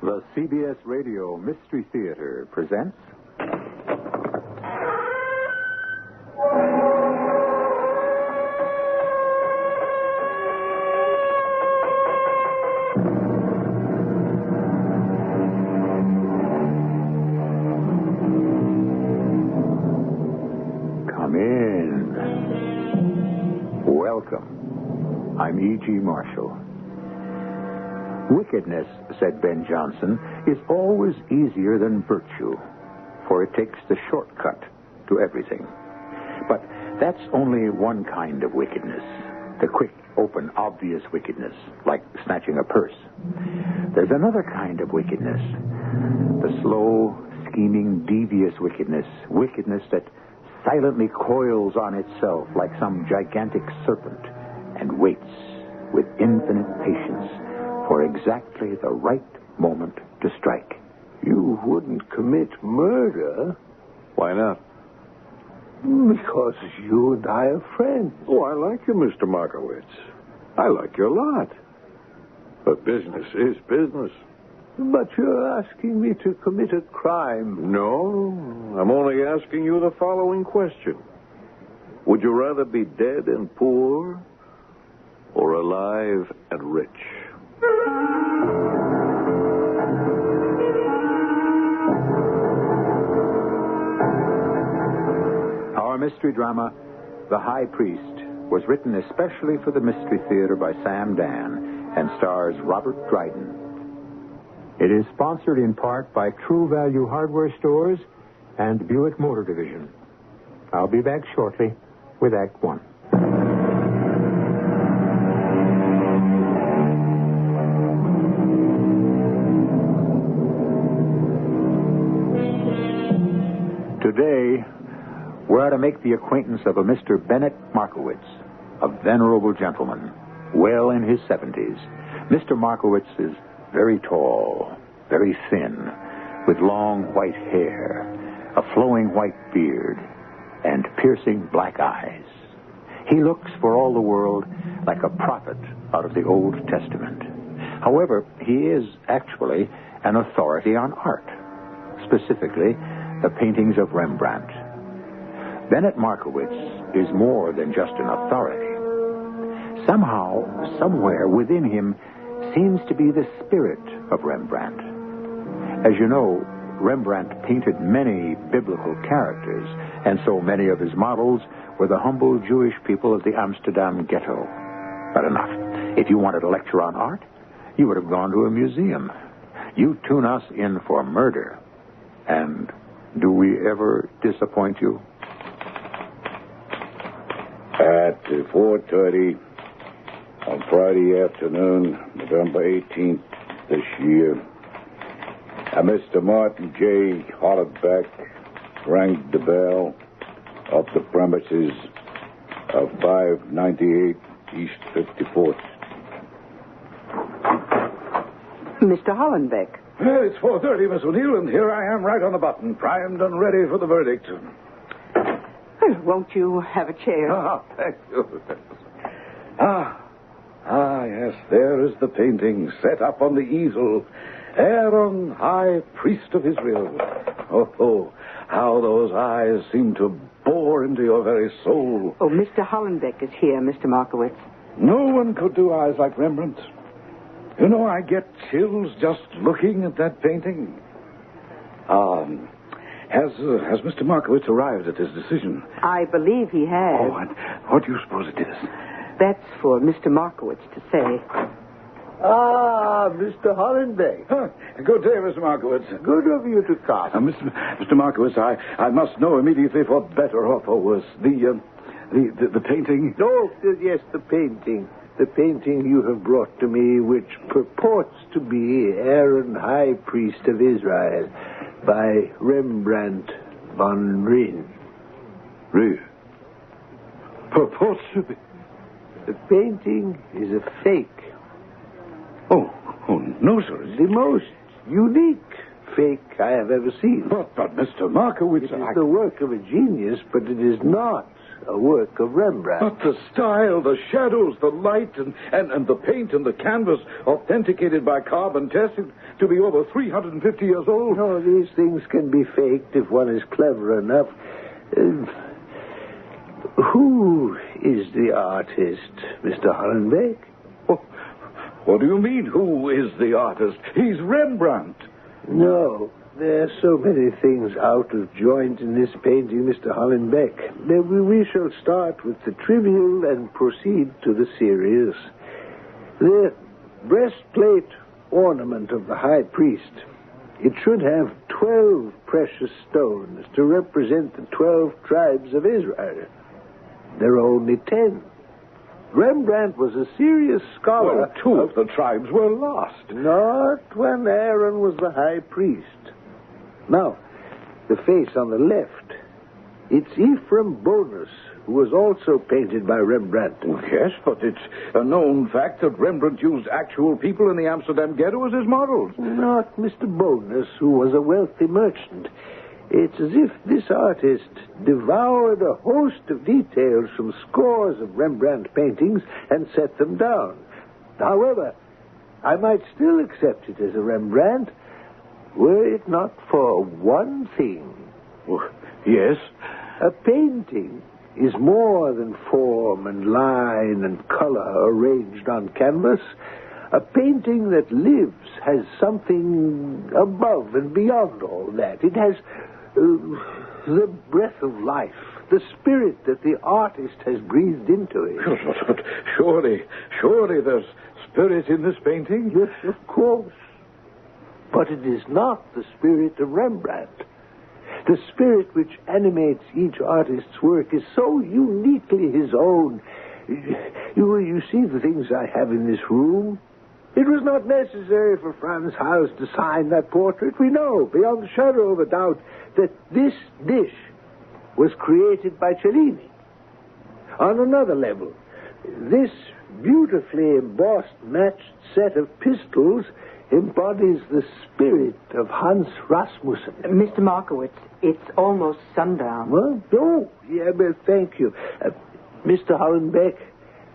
The CBS Radio Mystery Theater presents... Come in. Welcome. I'm E.G. Marshall. Wickedness, said Ben Jonson, is always easier than virtue, for it takes the shortcut to everything. But that's only one kind of wickedness, the quick, open, obvious wickedness, like snatching a purse. There's another kind of wickedness, the slow, scheming, devious wickedness that silently coils on itself like some gigantic serpent and waits with infinite patience for exactly the right moment to strike. You wouldn't commit murder. Why not? Because you and I are friends. Oh, I like you, Mr. Markowitz. I like you a lot. But business is business. But you're asking me to commit a crime. No, I'm only asking you the following question. Would you rather be dead and poor or alive and rich? Our mystery drama, The High Priest, was written especially for the Mystery Theater by Sam Dan and stars Robert Dryden. It is sponsored in part by True Value Hardware Stores and Buick Motor Division. I'll be back shortly with Act One. Today, we're to make the acquaintance of a Mr. Bennett Markowitz, a venerable gentleman, well in his 70s. Mr. Markowitz is very tall, very thin, with long white hair, a flowing white beard, and piercing black eyes. He looks, for all the world, like a prophet out of the Old Testament. However, he is actually an authority on art, specifically the paintings of Rembrandt. Bennett Markowitz is more than just an authority. Somehow, somewhere within him seems to be the spirit of Rembrandt. As you know, Rembrandt painted many biblical characters, and so many of his models were the humble Jewish people of the Amsterdam ghetto. But enough. If you wanted a lecture on art, you would have gone to a museum. You tune us in for murder. And do we ever disappoint you? At 4:30 on Friday afternoon, November 18th this year, Mr. Martin J. Hollenbeck rang the bell of the premises of 598 East 54th. Mr. Hollenbeck. Well, it's 4:30, Miss O'Neill, and here I am right on the button, primed and ready for the verdict. Well, won't you have a chair? Thank you. Yes, there is the painting set up on the easel. Aaron, High Priest of Israel. Oh, how those eyes seem to bore into your very soul. Oh, Mr. Hollenbeck is here, Mr. Markowitz. No one could do eyes like Rembrandt. You know, I get chills just looking at that painting. Has Mr. Markowitz arrived at his decision? I believe he has. Oh, and what do you suppose it is? That's for Mr. Markowitz to say. Mr. Hollenbeck. Good day, Mr. Markowitz. Good of you to come. Mr. Markowitz, I must know immediately, for better or for worse, the painting. Oh, yes, the painting. The painting you have brought to me, which purports to be Aaron, High Priest of Israel, by Rembrandt von Rijn. Really? Purports to be? The painting is a fake. Oh, no, sir. The most unique fake I have ever seen. But Mr. Markowitz... It is the work of a genius, but it is not a work of Rembrandt. But the style, the shadows, the light, and the paint and the canvas, authenticated by carbon tested to be over 350 years old. No, these things can be faked if one is clever enough. Who is the artist, Mr. Hollenbeck? What do you mean, who is the artist? He's Rembrandt. No, there are so many things out of joint in this painting, Mr. Hollenbeck. We shall start with the trivial and proceed to the serious. The breastplate ornament of the high priest. It should have 12 precious stones to represent the 12 tribes of Israel. There are only 10. Rembrandt was a serious scholar. Well, 2 of the tribes were lost. Not when Aaron was the high priest. Now, the face on the left. It's Ephraim Bonus, who was also painted by Rembrandt. Yes, but it's a known fact that Rembrandt used actual people in the Amsterdam ghetto as his models. Not Mr. Bonus, who was a wealthy merchant. It's as if this artist devoured a host of details from scores of Rembrandt paintings and set them down. However, I might still accept it as a Rembrandt, were it not for one thing. Oh, yes? A painting is more than form and line and color arranged on canvas. A painting that lives has something above and beyond all that. It has the breath of life, the spirit that the artist has breathed into it. But surely there's spirit in this painting? Yes, of course. But it is not the spirit of Rembrandt. The spirit which animates each artist's work is so uniquely his own. You see the things I have in this room? It was not necessary for Franz Haus to sign that portrait. We know, beyond the shadow of a doubt, that this dish was created by Cellini. On another level, this beautifully embossed matched set of pistols embodies the spirit of Hans Rasmussen. Mr. Markowitz, it's almost sundown. Well, no. Yeah, but thank you. Mr. Hollenbeck,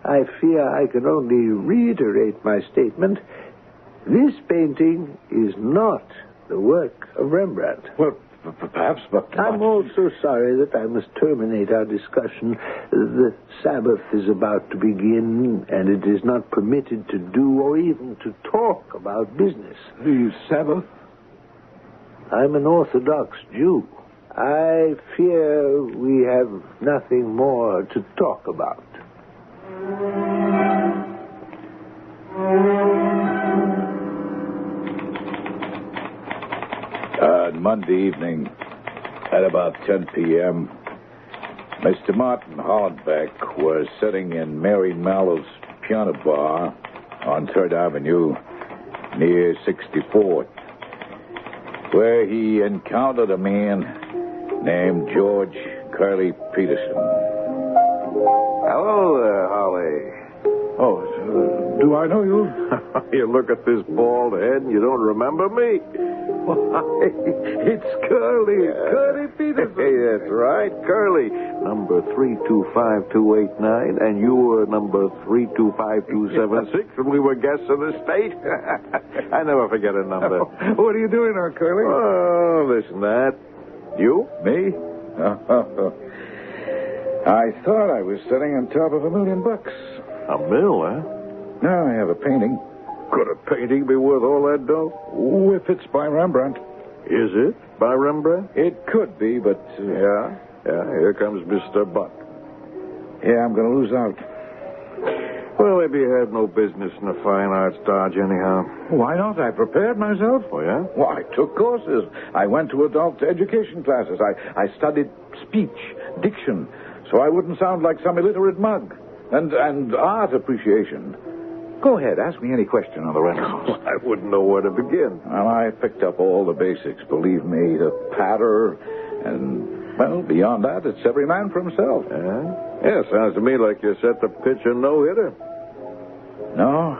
I fear I can only reiterate my statement. This painting is not the work of Rembrandt. Well, perhaps, but... I'm also sorry that I must terminate our discussion. The Sabbath is about to begin, and it is not permitted to do or even to talk about business. The Sabbath? I'm an Orthodox Jew. I fear we have nothing more to talk about. Monday evening, at about 10 p.m., Mr. Martin Hollenbeck was sitting in Mary Mallow's piano bar on 3rd Avenue near 64th, where he encountered a man named George Curly Peterson. Hello there, Holly. Oh, do I know you? You look at this bald head and you don't remember me? Why, it's Curly. Curly Peterson. Hey, that's right, Curly. Number 325-289, and you were number 325-276 when we were guests of the state. I never forget a number. What are you doing there, Curly? Oh, listen, that. You? Me? I thought I was sitting on top of $1 million. A mill, huh? Now I have a painting. Could a painting be worth all that dough? Oh, if it's by Rembrandt. Is it by Rembrandt? It could be, but... Yeah, here comes Mr. Butt. Yeah, I'm going to lose out. Well, maybe you had no business in the fine arts dodge anyhow. Why not? I prepared myself. Oh, yeah? Well, I took courses. I went to adult education classes. I studied speech, diction, so I wouldn't sound like some illiterate mug. And art appreciation. Go ahead, ask me any question on the Renaissance. I wouldn't know where to begin. Well, I picked up all the basics, believe me, the patter, and, well, beyond that, it's every man for himself. Yeah, sounds to me like you set the pitch a no-hitter. No,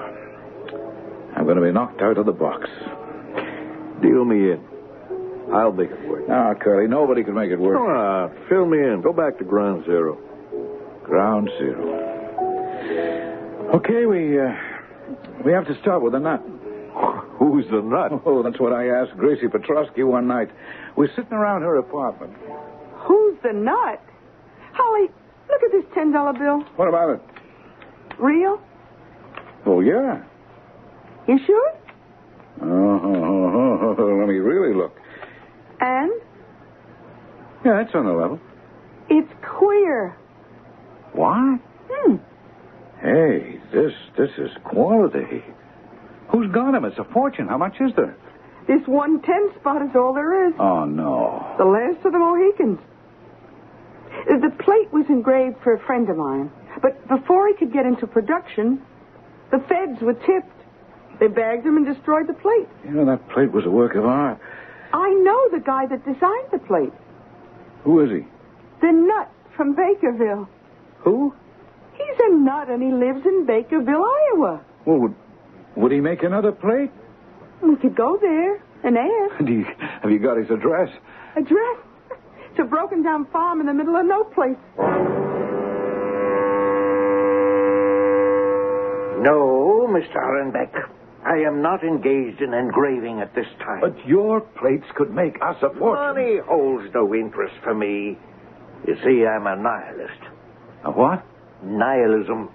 I'm going to be knocked out of the box. Deal me in. I'll make it work. Ah, Curly, nobody can make it work. Come on, fill me in. Go back to ground zero. Ground zero. Okay, we have to start with the nut. Who's the nut? Oh, that's what I asked Gracie Petrosky one night. We're sitting around her apartment. Who's the nut? Holly, look at this $10 bill. What about it? Real? Oh, yeah. You sure? Let me really look. And? Yeah, it's on the level. It's queer. What? Hey, this is quality. Who's got him? It's a fortune. How much is there? This 110 spot is all there is. Oh, no. The last of the Mohicans. The plate was engraved for a friend of mine. But before he could get into production, the feds were tipped. They bagged him and destroyed the plate. You know, that plate was a work of art. I know the guy that designed the plate. Who is he? The nut from Bakerville. Who? He's a nut and he lives in Bakerville, Iowa. Well, would he make another plate? We could go there and ask. Have you got his address? Address? It's a broken down farm in the middle of no place. No, Mr. Allenbeck. I am not engaged in engraving at this time. But your plates could make us a fortune. Money holds no interest for me. You see, I'm a nihilist. A what? Nihilism.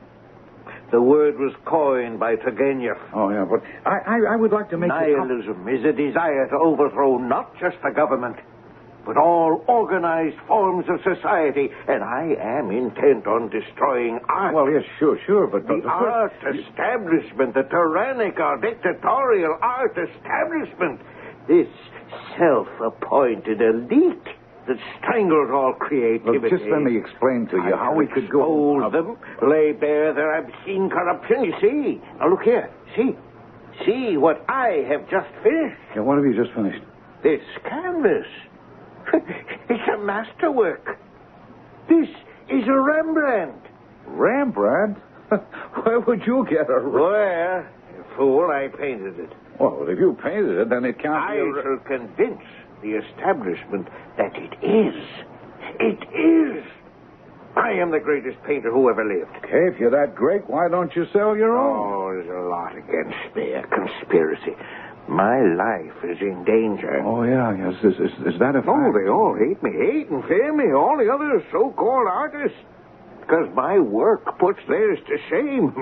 The word was coined by Turgenev. Oh, yeah, but I would like to make... Nihilism is a desire to overthrow not just the government, but all organized forms of society. And I am intent on destroying art. Well, yes, sure, but... The art establishment, the tyrannical, dictatorial art establishment. This self-appointed elite that strangles all creativity. Look, just let me explain to you how we could go... Expose them, lay bare their obscene corruption. You see? Now, look here. See what I have just finished. Yeah, what have you just finished? This canvas. It's a masterwork. This is a Rembrandt. Rembrandt? Where would you get a... Where? Fool, I painted it. Well, if you painted it, then it can't I be shall convince the establishment that it is. It is. I am the greatest painter who ever lived. Okay, if you're that great, why don't you sell your own? Oh, there's a lot against me. A conspiracy. My life is in danger. Oh, yeah, yes. Is that a fact? Oh, they all hate me. Hate and fear me. All the other so-called artists. Because my work puts theirs to shame.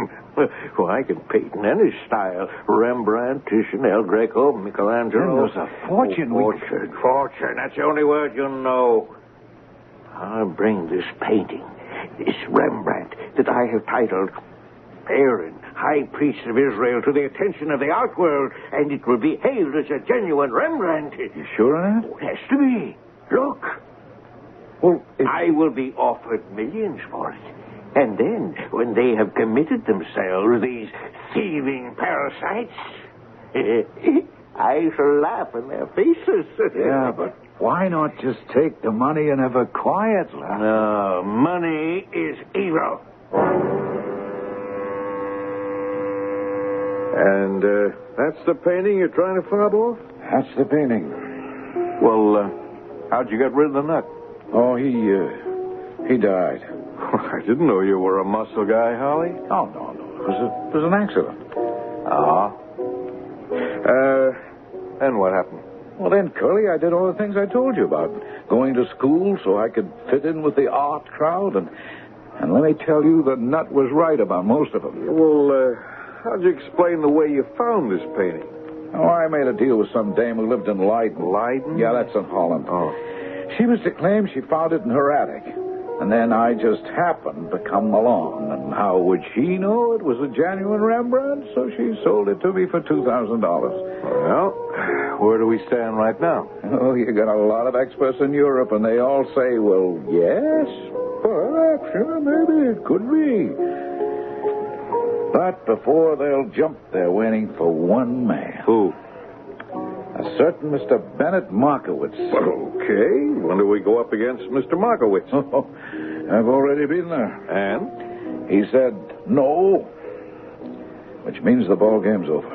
Well, I can paint in any style. Rembrandt, Titian, El Greco, Michelangelo. There's a fortune. Fortune. That's the only word you know. I'll bring this painting, this Rembrandt, that I have titled Aaron, High Priest of Israel, to the attention of the art world, and it will be hailed as a genuine Rembrandt. You sure of that? Oh, it has to be. Look. Well, I will be offered millions for it. And then, when they have committed themselves, these thieving parasites, I shall laugh in their faces. Yeah, but why not just take the money and have a quiet laugh? No, money is evil. And that's the painting you're trying to fob off? That's the painting. Well, how'd you get rid of the nut? Oh, he died. I didn't know you were a muscle guy, Holly. Oh, no. It was an accident. Then what happened? Well, then, Curly, I did all the things I told you about. Going to school so I could fit in with the art crowd. And let me tell you, the nut was right about most of them. Well, how'd you explain the way you found this painting? Oh, I made a deal with some dame who lived in Leiden. Leiden? Yeah, that's in Holland. Oh. She was to claim she found it in her attic. And then I just happened to come along. And how would she know it was a genuine Rembrandt? So she sold it to me for $2,000. Well, where do we stand right now? Oh, you got a lot of experts in Europe, and they all say, well, yes, perhaps, maybe it could be. But before they'll jump, they're waiting for one man. Who? A certain Mr. Bennett Markowitz. Okay. When do we go up against Mr. Markowitz? Oh, I've already been there. And? He said no, which means the ball game's over.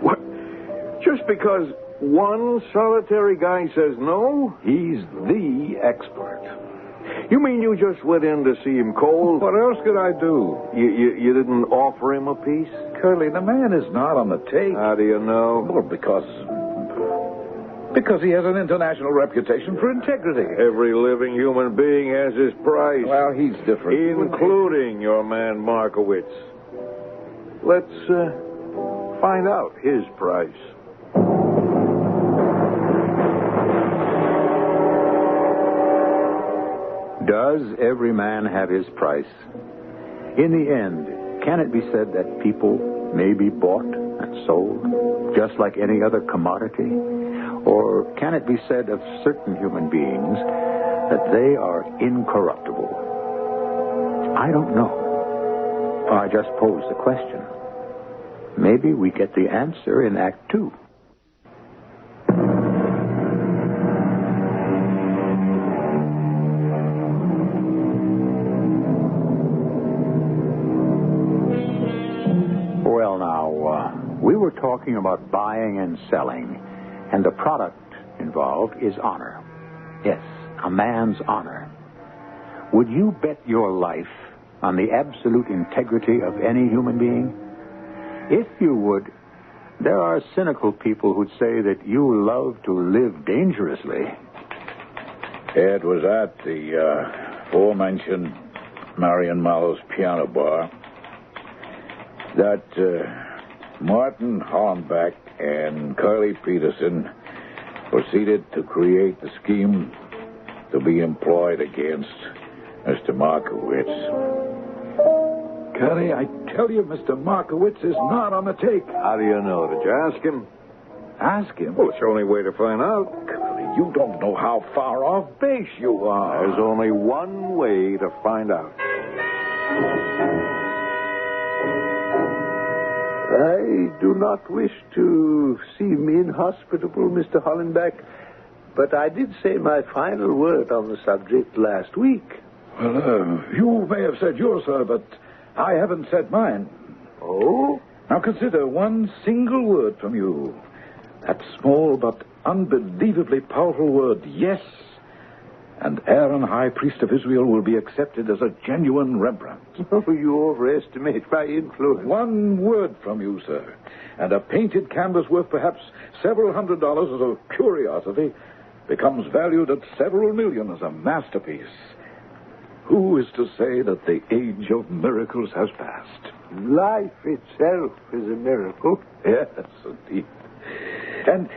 What? Just because one solitary guy says no? He's the expert. You mean you just went in to see him cold? What else could I do? You didn't offer him a piece? Curly, the man is not on the take. How do you know? Well, because he has an international reputation for integrity. Every living human being has his price. Well, he's different. Including your man Markowitz. Let's find out his price. Does every man have his price? In the end, can it be said that people may be bought and sold, just like any other commodity? Or can it be said of certain human beings that they are incorruptible? I don't know. I just pose the question. Maybe we get the answer in Act 2. Well, now, we were talking about buying and selling, and the product involved is honor. Yes, a man's honor. Would you bet your life on the absolute integrity of any human being? If you would, there are cynical people who'd say that you love to live dangerously. It was at the aforementioned Marion Mallow's piano bar that Martin Hornbeck and Curly Peterson proceeded to create the scheme to be employed against Mr. Markowitz. Curly, I tell you, Mr. Markowitz is not on the take. How do you know? Did you ask him? Ask him? Well, it's the only way to find out. Curly, you don't know how far off base you are. There's only one way to find out. I do not wish to seem inhospitable, Mr. Hollenbeck, but I did say my final word on the subject last week. Well, you may have said yours, sir, but I haven't said mine. Oh? Now consider one single word from you. That small but unbelievably powerful word, yes. And Aaron, High Priest of Israel, will be accepted as a genuine Rembrandt. Oh, you overestimate my influence. One word from you, sir, and a painted canvas worth perhaps several $100 as a curiosity becomes valued at several million as a masterpiece. Who is to say that the age of miracles has passed? Life itself is a miracle. Yes, indeed. And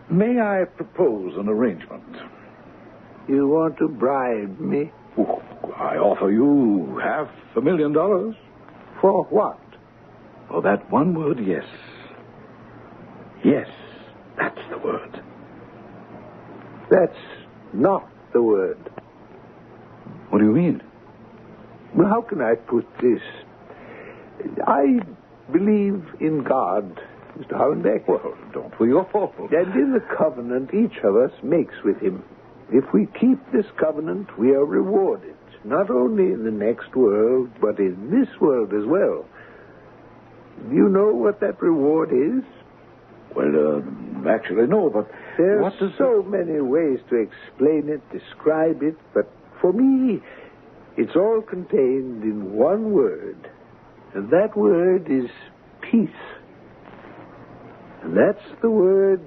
may I propose an arrangement? You want to bribe me? Oh, I offer you $500,000. For what? For that one word, yes. Yes, that's the word. That's not the word. What do you mean? Well, how can I put this? I believe in God, Mr. Hollenbeck. Well, don't we all? And in the covenant each of us makes with him. If we keep this covenant, we are rewarded, not only in the next world, but in this world as well. Do you know what that reward is? Well, actually, no, but... There's so many ways to explain it, describe it, but for me, it's all contained in one word. And that word is peace. And that's the word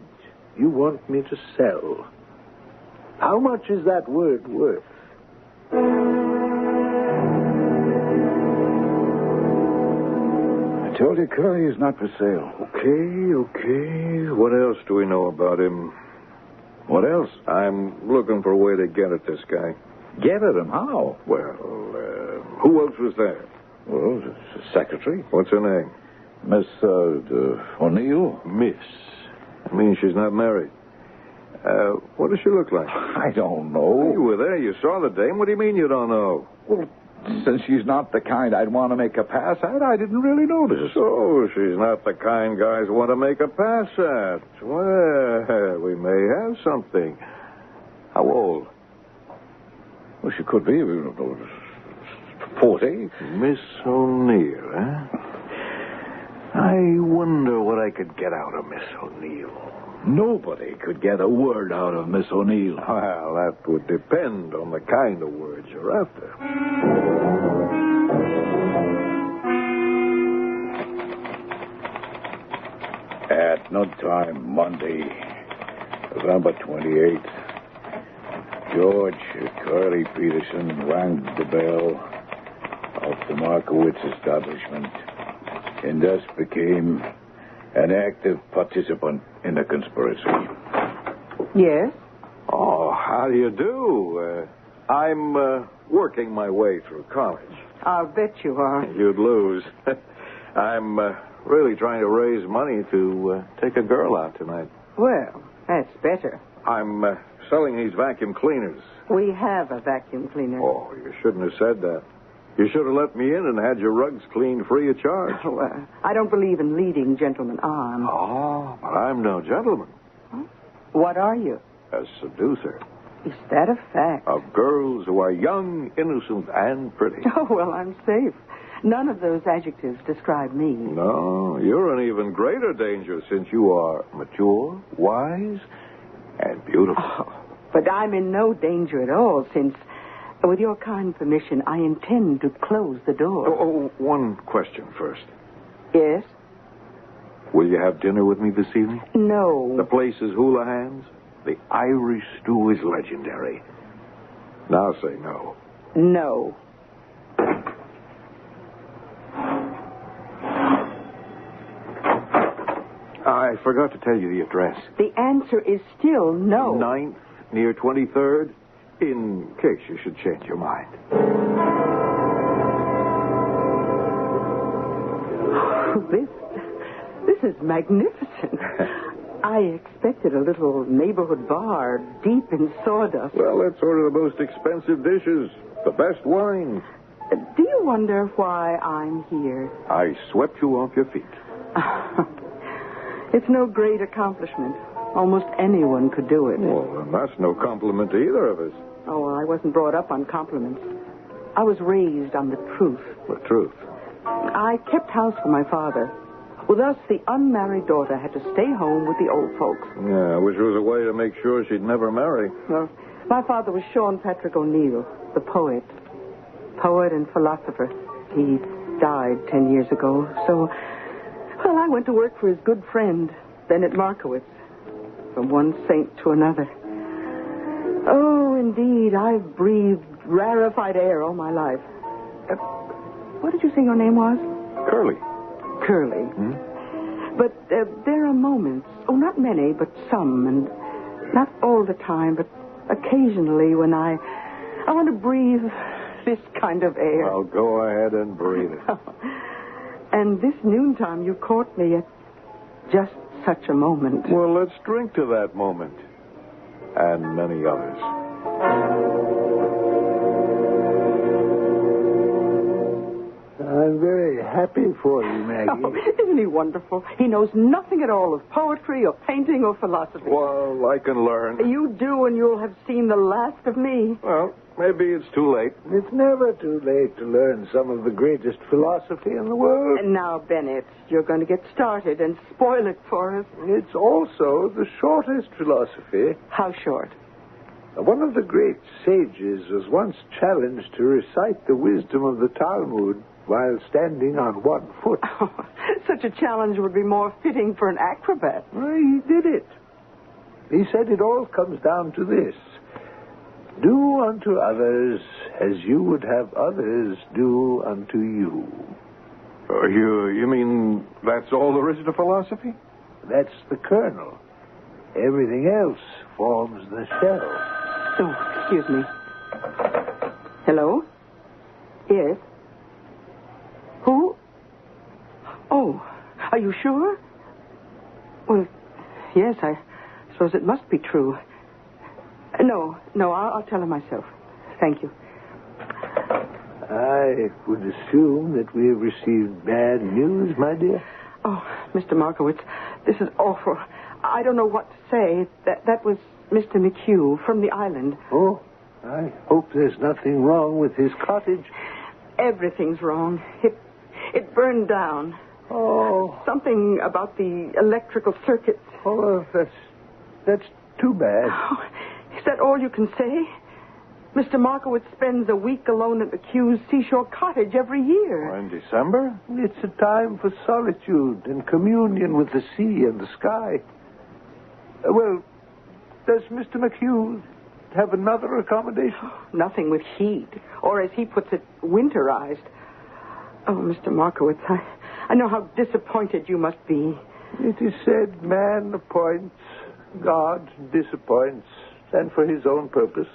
you want me to sell. How much is that word worth? I told you Curly is not for sale. Okay. What else do we know about him? What else? I'm looking for a way to get at this guy. Get at him? How? Well, who else was there? Well, the secretary. What's her name? Miss O'Neill. Miss. I mean, she's not married. What does she look like? I don't know. You were there. You saw the dame. What do you mean you don't know? Well, since she's not the kind I'd want to make a pass at, I didn't really notice. So she's not the kind guys want to make a pass at. Well, we may have something. How old? Well, she could be 40. Miss O'Neill, huh? I wonder what I could get out of Miss O'Neill. Nobody could get a word out of Miss O'Neill. Well, that would depend on the kind of words you're after. At noontime Monday, November 28th, George Curly Peterson rang the bell of the Markowitz establishment and thus became an active participant in the conspiracy. Yes? Oh, how do you do? I'm working my way through college. I'll bet you are. You'd lose. I'm really trying to raise money to take a girl out tonight. Well, that's better. I'm selling these vacuum cleaners. We have a vacuum cleaner. Oh, you shouldn't have said that. You should have let me in and had your rugs cleaned free of charge. Oh, I don't believe in leading gentlemen on. Oh, but I'm no gentleman. Huh? What are you? A seducer. Is that a fact? Of girls who are young, innocent, and pretty. Oh, well, I'm safe. None of those adjectives describe me. No, you're in even greater danger since you are mature, wise, and beautiful. Oh, but I'm in no danger at all since, with your kind permission, I intend to close the door. Oh, one question first. Yes? Will you have dinner with me this evening? No. The place is Houlihan's. The Irish stew is legendary. Now say no. No. I forgot to tell you the address. The answer is still no. 9th, near 23rd, in case you should change your mind. This is magnificent. I expected a little neighborhood bar deep in sawdust. Well, let's order the most expensive dishes, the best wines. Do you wonder why I'm here? I swept you off your feet. It's no great accomplishment. Almost anyone could do it. Well, then that's no compliment to either of us. Oh, I wasn't brought up on compliments. I was raised on the truth. The truth. I kept house for my father. With us, the unmarried daughter had to stay home with the old folks. Yeah, which was a way to make sure she'd never marry. Well, my father was Sean Patrick O'Neill, the poet. Poet and philosopher. He died 10 years ago, so... Well, I went to work for his good friend, Bennett Markowitz. From one saint to another. Oh, indeed, I've breathed rarefied air all my life. What did you say your name was? Curly. Curly. Hmm? But there are moments, oh, not many, but some, and not all the time, but occasionally when I want to breathe this kind of air. Well, go ahead and breathe it. And this noontime, you caught me at just such a moment. Well, let's drink to that moment. And many others. I'm very happy for you, Maggie. Oh, isn't he wonderful? He knows nothing at all of poetry or painting or philosophy. Well, I can learn. You do, and you'll have seen the last of me. Well, maybe it's too late. It's never too late to learn some of the greatest philosophy in the world. And now, Bennett, you're going to get started and spoil it for us. It's also the shortest philosophy. How short? One of the great sages was once challenged to recite the wisdom of the Talmud while standing on one foot. Oh, such a challenge would be more fitting for an acrobat. Well, he did it. He said it all comes down to this. Do unto others as you would have others do unto you. You mean that's all there is to philosophy? That's the kernel. Everything else forms the shell. Oh, excuse me. Hello? Yes? Who? Oh, are you sure? Well, yes, I suppose it must be true. No, I'll tell her myself. Thank you. I would assume that we have received bad news, my dear. Oh, Mr. Markowitz, this is awful. I don't know what to say. That was Mr. McHugh from the island. Oh, I hope there's nothing wrong with his cottage. Everything's wrong. It burned down. Oh. Something about the electrical circuits. Oh, that's That's too bad. Oh, is that all you can say? Mr. Markowitz spends a week alone at the Q's seashore cottage every year. In December? It's a time for solitude and communion with the sea and the sky. Well, does Mr. McHugh have another accommodation? Nothing with heat, or as he puts it, winterized. Oh, Mr. Markowitz, I know how disappointed you must be. It is said man appoints, God disappoints, and for his own purpose.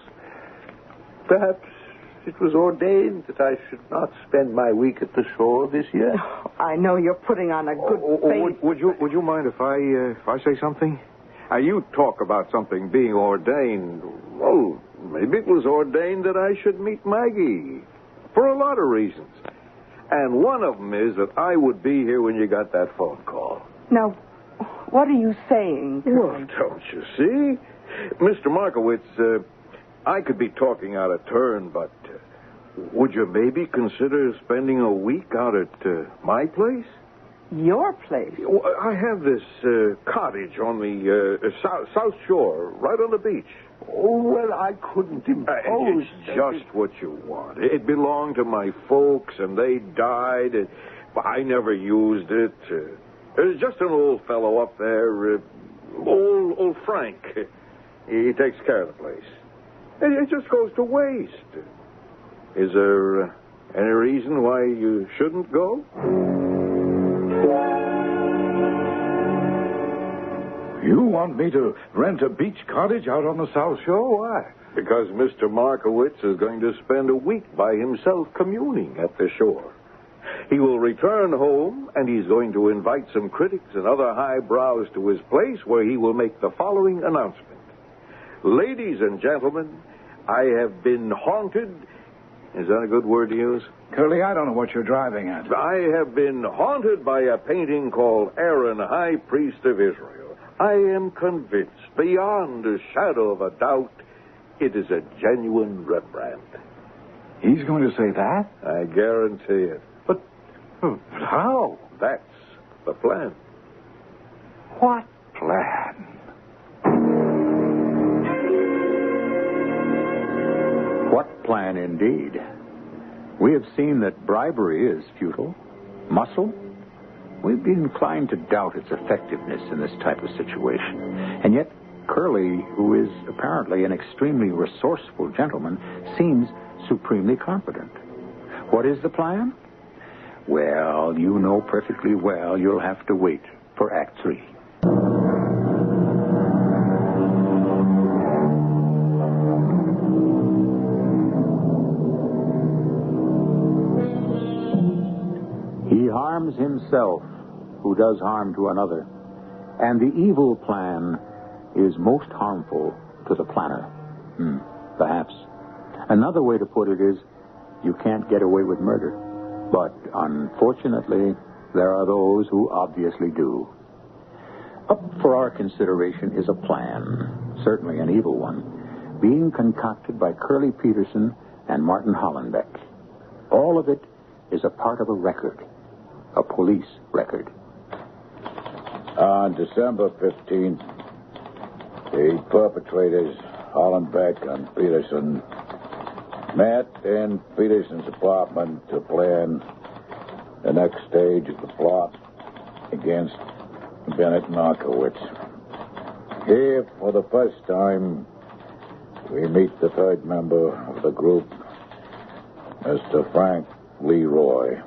Perhaps it was ordained that I should not spend my week at the shore this year. Oh, I know you're putting on a good face. Would you mind if I say something? You talk about something being ordained. Well, maybe it was ordained that I should meet Maggie for a lot of reasons. And one of them is that I would be here when you got that phone call. Now, what are you saying? Well, don't you see? Mr. Markowitz, I could be talking out of turn, but would you maybe consider spending a week out at my place? Your place? Well, I have this cottage on the South Shore, right on the beach. Oh, well, I couldn't impose. It's just what you want. It belonged to my folks, and they died. I never used it. There's just an old fellow up there, old Frank. He takes care of the place. And it just goes to waste. Is there any reason why you shouldn't go? You want me to rent a beach cottage out on the South Shore? Why? Because Mr. Markowitz is going to spend a week by himself communing at the shore. He will return home, and he's going to invite some critics and other highbrows to his place, where he will make the following announcement. Ladies and gentlemen, I have been haunted. Is that a good word to use? Curly, I don't know what you're driving at. I have been haunted by a painting called Aaron, High Priest of Israel. I am convinced, beyond a shadow of a doubt, it is a genuine Rembrandt. He's going to say that? I guarantee it. But how? That's the plan. What plan? What plan, indeed? We have seen that bribery is futile. Muscle? We'd be inclined to doubt its effectiveness in this type of situation. And yet, Curly, who is apparently an extremely resourceful gentleman, seems supremely confident. What is the plan? Well, you know perfectly well you'll have to wait for Act 3. He harms himself who does harm to another, and the evil plan is most harmful to the planner. Perhaps. Another way to put it is, you can't get away with murder. But unfortunately, there are those who obviously do. Up for our consideration is a plan, certainly an evil one, being concocted by Curly Peterson and Martin Hollenbeck. All of it is a part of a record, a police record. On December 15th, the perpetrators, Hollenbeck and Peterson, met in Peterson's apartment to plan the next stage of the plot against Bennett Markowitz. Here, for the first time, we meet the third member of the group, Mr. Frank Leroy.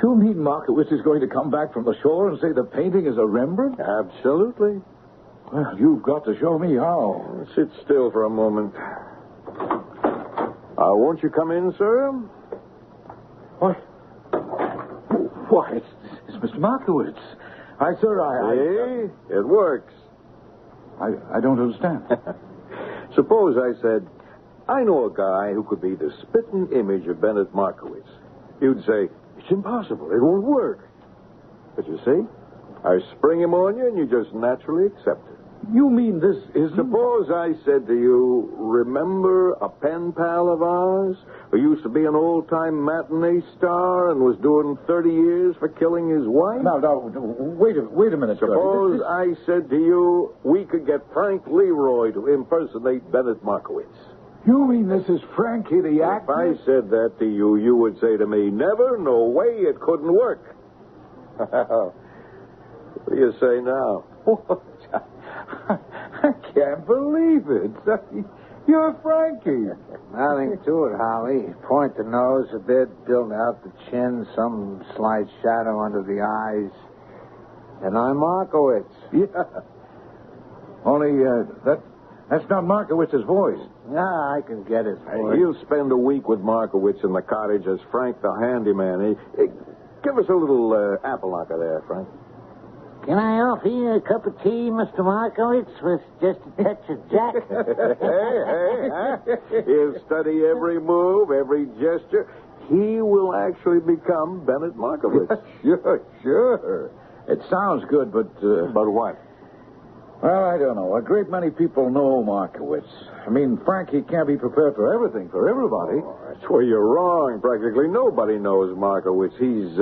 You mean Markowitz is going to come back from the shore and say the painting is a Rembrandt? Absolutely. Well, you've got to show me how. Sit still for a moment. Won't you come in, sir? What? Why, it's Mr. Markowitz. Sir, See? It works. I don't understand. Suppose I said, I know a guy who could be the spitting image of Bennett Markowitz. You'd say, it's impossible. It won't work. But you see, I spring him on you, and you just naturally accept it. You mean this isn't... Suppose I said to you, remember a pen pal of ours who used to be an old-time matinee star and was doing 30 years for killing his wife? No, wait a minute, Suppose I said to you, we could get Frank Leroy to impersonate Bennett Markowitz. You mean this is Frankie the actor? If I said that to you, you would say to me, never, no way, it couldn't work. What do you say now? I can't believe it. You're Frankie. Nothing to it, Holly. Point the nose a bit, build out the chin, some slight shadow under the eyes. And I'm Markowitz. Yeah. Only, that's not Markowitz's voice. Yeah, I can get his voice. He'll spend a week with Markowitz in the cottage as Frank the handyman. Give us a little apple knocker there, Frank. Can I offer you a cup of tea, Mr. Markowitz, with just a touch of Jack? Hey. He'll study every move, every gesture. He will actually become Bennett Markowitz. Sure. It sounds good, but... But what? Well, I don't know. A great many people know Markowitz. I mean, Frankie can't be prepared for everything, for everybody. Oh, that's where you're wrong. Practically nobody knows Markowitz. He's,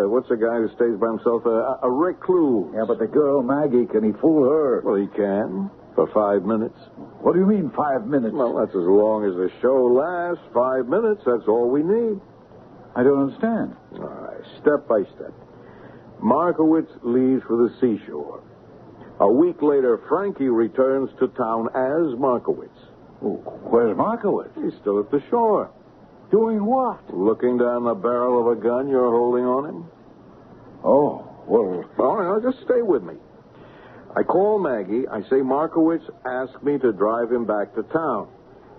what's the guy who stays by himself? A recluse. Yeah, but the girl, Maggie, can he fool her? Well, he can. For 5 minutes. What do you mean, 5 minutes? Well, that's as long as the show lasts. 5 minutes, that's all we need. I don't understand. All right, step by step. Markowitz leaves for the seashore. A week later, Frankie returns to town as Markowitz. Oh, where's Markowitz? He's still at the shore. Doing what? Looking down the barrel of a gun you're holding on him. Oh, well... All right, now just stay with me. I call Maggie. I say Markowitz asked me to drive him back to town.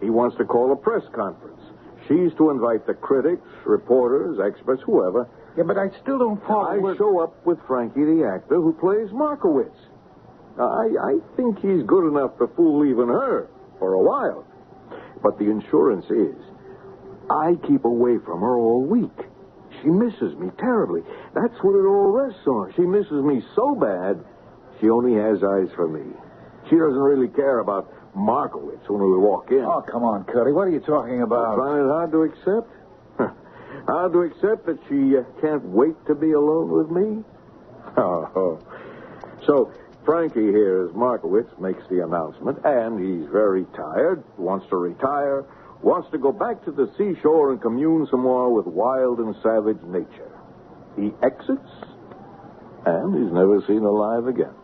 He wants to call a press conference. She's to invite the critics, reporters, experts, whoever. Yeah, but I still don't follow... I show up with Frankie, the actor, who plays Markowitz. I think he's good enough to fool even her for a while. But the insurance is, I keep away from her all week. She misses me terribly. That's what it all rests on. She misses me so bad, she only has eyes for me. She doesn't really care about Markowitz when we walk in. Oh, come on, Curly. What are you talking about? You find it hard to accept? Hard to accept that she can't wait to be alone with me? Oh. So... Frankie here, as Markowitz, makes the announcement, and he's very tired, wants to retire, wants to go back to the seashore and commune some more with wild and savage nature. He exits, and he's never seen alive again.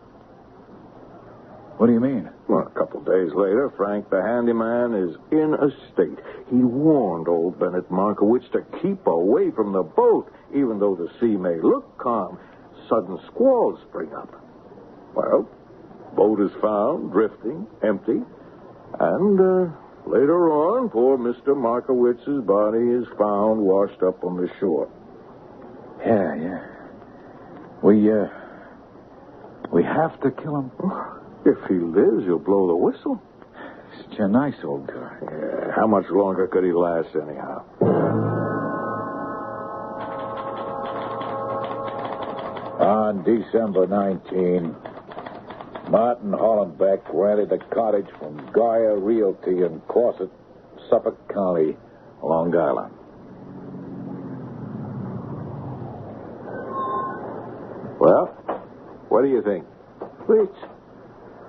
What do you mean? Well, a couple days later, Frank the handyman is in a state. He warned old Bennett Markowitz to keep away from the boat, even though the sea may look calm. Sudden squalls spring up. Well, boat is found, drifting, empty, and later on, poor Mr. Markowitz's body is found washed up on the shore. Yeah. We have to kill him. If he lives, you'll blow the whistle. Such a nice old guy. Yeah, how much longer could he last, anyhow? On December 19... Martin Hollenbeck rented a cottage from Goya Realty in Corset, Suffolk County, Long Island. Well, what do you think?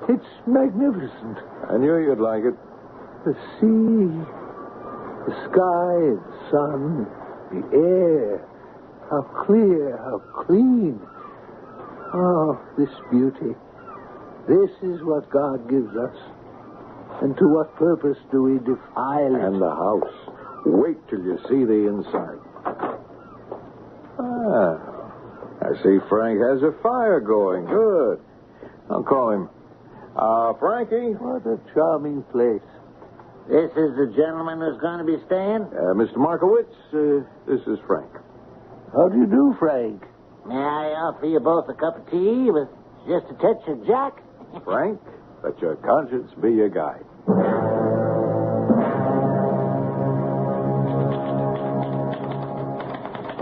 It's magnificent. I knew you'd like it. The sea, the sky and sun, the air. How clear, how clean. Oh, this beauty. This is what God gives us. And to what purpose do we defile it? And the house. Wait till you see the inside. I see Frank has a fire going. Good. I'll call him. Frankie? What a charming place. This is the gentleman who's going to be staying? Mr. Markowitz, this is Frank. How do you do, Frank? May I offer you both a cup of tea with just a touch of Jack? Frank, let your conscience be your guide.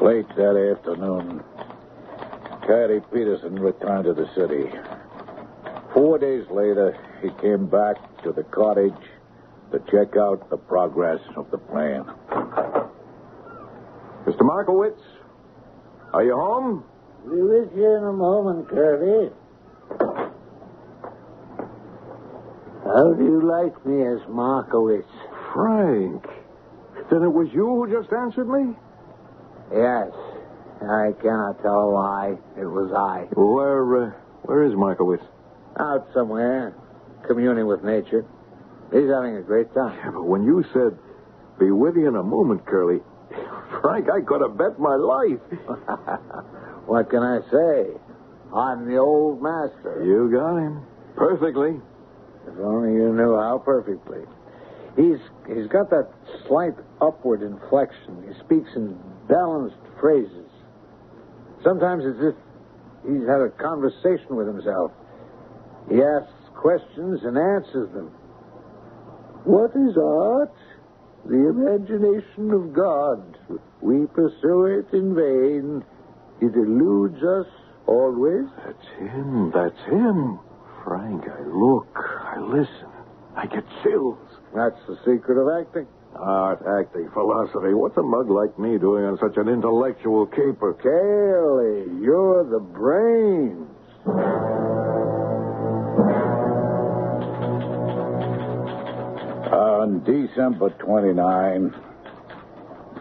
Late that afternoon, Caddy Peterson returned to the city. 4 days later, he came back to the cottage to check out the progress of the plan. Mr. Markowitz, are you home? Be with you in a moment, Curly. How do you like me as Markowitz? Frank, then it was you who just answered me? Yes. I cannot tell a lie. It was I. Where is Markowitz? Out somewhere, communing with nature. He's having a great time. Yeah, but when you said, be with you in a moment, Curly, Frank, I could have bet my life. What can I say? I'm the old master. You got him. Perfectly. If only you knew how perfectly. He's got that slight upward inflection. He speaks in balanced phrases. Sometimes it's as if he's had a conversation with himself. He asks questions and answers them. What is art? The imagination of God. We pursue it in vain. It eludes us always. That's him. Frank, I look, I listen, I get chills. That's the secret of acting. Art, acting, philosophy. What's a mug like me doing on such an intellectual caper? Cayley, you're the brains. On December 29,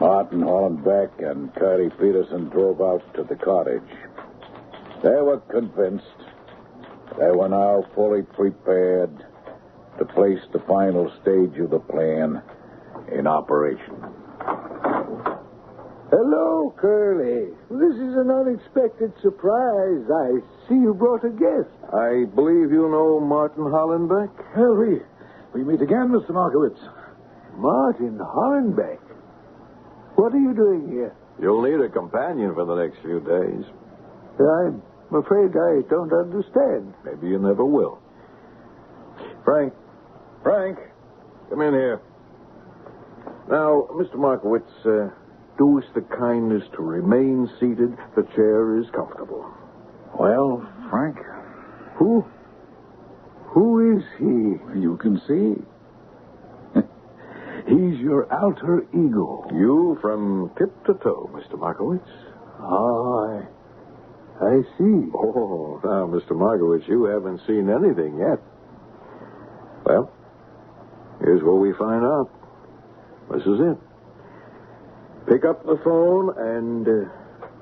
Martin Hollenbeck and Curly Peterson drove out to the cottage. They were convinced they were now fully prepared to place the final stage of the plan in operation. Hello, Curly. This is an unexpected surprise. I see you brought a guest. I believe you know Martin Hollenbeck? Well, we meet again, Mr. Markowitz. Martin Hollenbeck? What are you doing here? You'll need a companion for the next few days. I'm afraid I don't understand. Maybe you never will. Frank, come in here. Now, Mr. Markowitz, do us the kindness to remain seated. The chair is comfortable. Well, Frank, Who is he? you can see. He's your alter ego. You from tip to toe, Mr. Markowitz. Ah, I see. Oh, now, Mr. Markowitz, you haven't seen anything yet. Well, here's where we find out. This is it. Pick up the phone and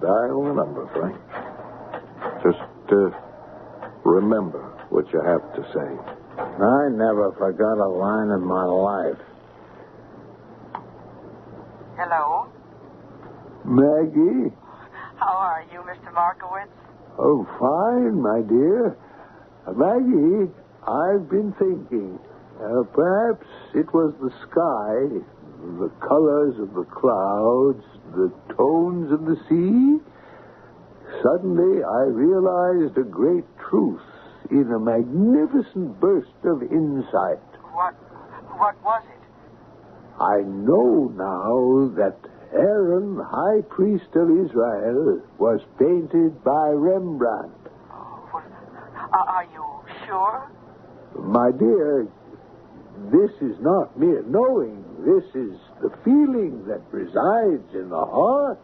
dial the number, Frank. Just remember what you have to say. I never forgot a line in my life. Hello? Maggie? How are you, Mr. Markowitz? Oh, fine, my dear. Maggie, I've been thinking. Perhaps it was the sky, the colors of the clouds, the tones of the sea. Suddenly, I realized a great truth in a magnificent burst of insight. What was it? I know now that Aaron, high priest of Israel, was painted by Rembrandt. Oh, are you sure? My dear, this is not mere knowing. This is the feeling that resides in the heart.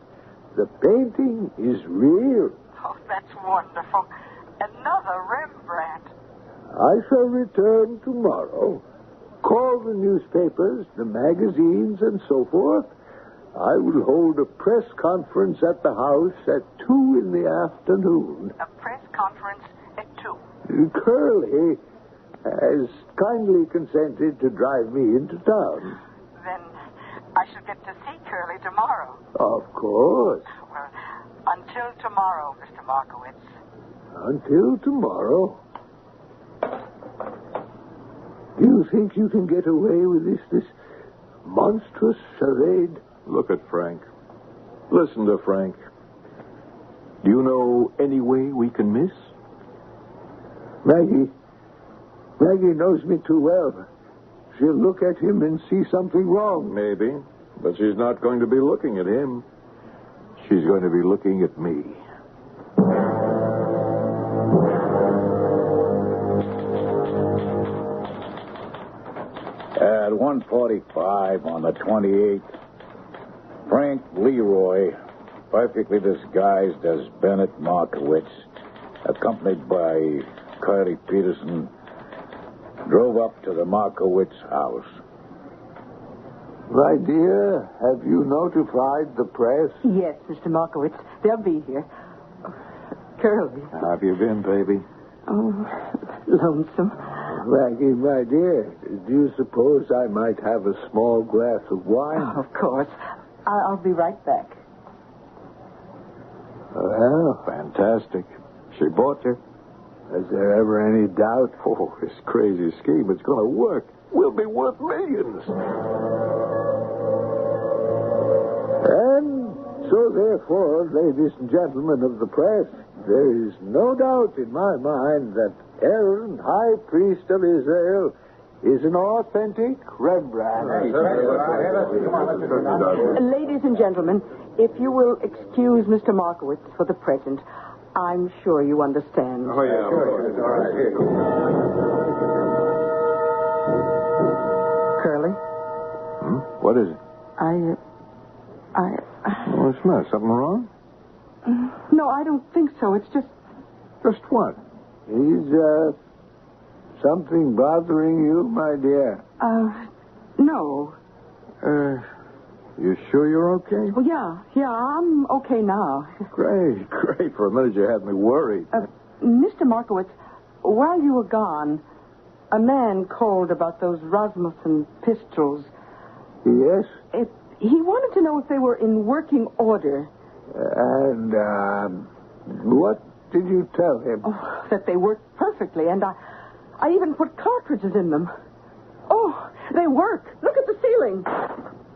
The painting is real. Oh, that's wonderful. Another Rembrandt. I shall return tomorrow. Call the newspapers, the magazines, and so forth. I will hold a press conference at the house at 2 in the afternoon. A press conference at 2. Curly has kindly consented to drive me into town. Then I shall get to see Curly tomorrow. Of course. Well, until tomorrow, Mr. Markowitz. Until tomorrow. Do you think you can get away with this monstrous charade? Look at Frank. Listen to Frank. Do you know any way we can miss? Maggie knows me too well. She'll look at him and see something wrong. Maybe, but she's not going to be looking at him. She's going to be looking at me. 1:45 on the 28th. Frank Leroy, perfectly disguised as Bennett Markowitz, accompanied by Curly Peterson, drove up to the Markowitz house. My dear, have you notified the press? Yes, Mr. Markowitz. They'll be here. Curly. How have you been, baby? Oh, lonesome. Maggie, my dear, do you suppose I might have a small glass of wine? Oh, of course. I'll be right back. Well, Fantastic. She bought you? is there ever any doubt? Oh, this crazy scheme, it's going to work. We'll be worth millions. And so, therefore, ladies and gentlemen of the press, there is no doubt in my mind that Aaron, High Priest of Israel, is an authentic Rembrandt. Ladies and gentlemen, if you will excuse Mr. Markowitz for the present, I'm sure you understand. Oh, yeah. Curly, What is it? What's the matter? Something wrong? No, I don't think so. It's just... Just what? Is, something bothering you, my dear? No. You sure you're okay? Well, yeah, I'm okay now. Great. For a minute you had me worried. Mr. Markowitz, while you were gone, a man called about those Rasmussen pistols. Yes? He wanted to know if they were in working order. And, what did you tell him? Oh, that they worked perfectly, and I even put cartridges in them. Oh, they work. Look at the ceiling.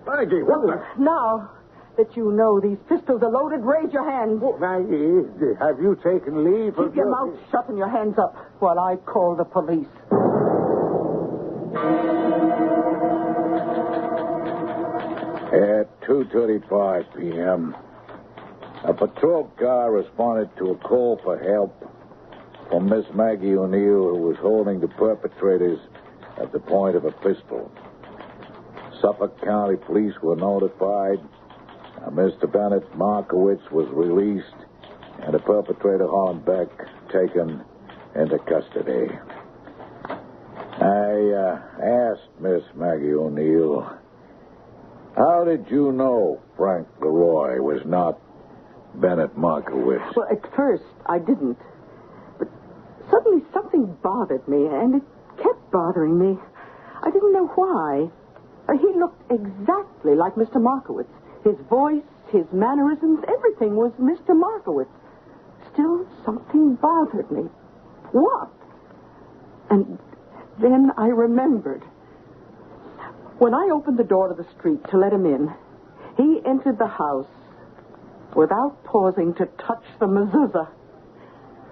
Maggie, what the... Now that you know these pistols are loaded, raise your hands. Maggie, have you taken leave of Keep your mouth shut and your hands up while I call the police. At 2:35 p.m., a patrol car responded to a call for help from Miss Maggie O'Neill, who was holding the perpetrators at the point of a pistol. Suffolk County Police were notified. Mr. Bennett Markowitz was released, and the perpetrator, Holland Beck, taken into custody. I asked Miss Maggie O'Neill, how did you know Frank Leroy was not Bennett Markowitz? Well, at first, I didn't. But suddenly something bothered me, and it kept bothering me. I didn't know why. He looked exactly like Mr. Markowitz. His voice, his mannerisms, everything was Mr. Markowitz. Still, something bothered me. What? And then I remembered. When I opened the door to the street to let him in, he entered the house without pausing to touch the mezuzah.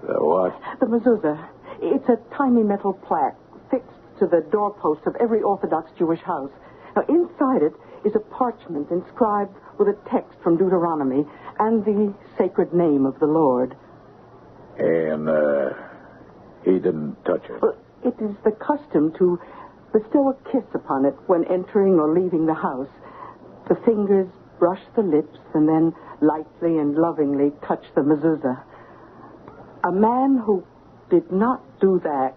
The what? The mezuzah. It's a tiny metal plaque fixed to the doorpost of every Orthodox Jewish house. Now, inside it is a parchment inscribed with a text from Deuteronomy and the sacred name of the Lord. And, he didn't touch it? Well, it is the custom to bestow a kiss upon it when entering or leaving the house. The fingers brush the lips and then lightly and lovingly touch the mezuzah. A man who did not do that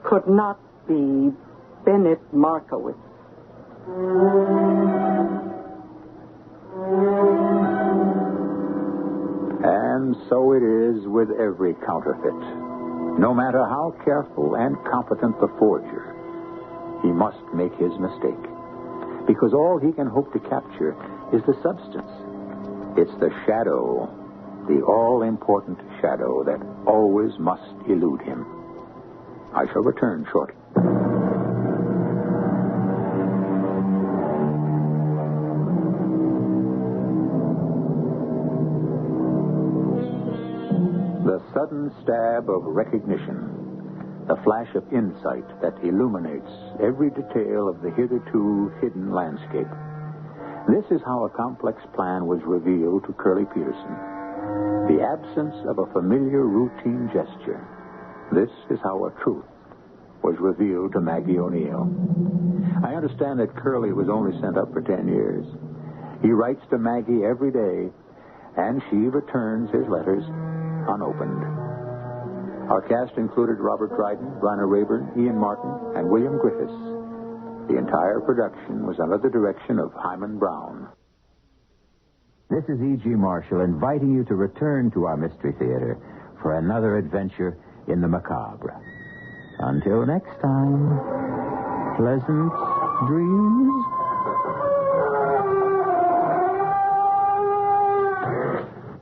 could not be Bennett Markowitz. And so it is with every counterfeit. No matter how careful and competent the forger, he must make his mistake. Because all he can hope to capture is the substance. It's the shadow, the all-important shadow that always must elude him. I shall return shortly. The sudden stab of recognition, the flash of insight that illuminates every detail of the hitherto hidden landscape. This is how a complex plan was revealed to Curly Peterson. The absence of a familiar routine gesture. This is how a truth was revealed to Maggie O'Neill. I understand that Curly was only sent up for 10 years. He writes to Maggie every day, and she returns his letters unopened. Our cast included Robert Dryden, Bryna Rayburn, Ian Martin, and William Griffiths. The entire production was under the direction of Hyman Brown. This is E.G. Marshall inviting you to return to our Mystery Theater for another adventure in the macabre. Until next time, pleasant dreams.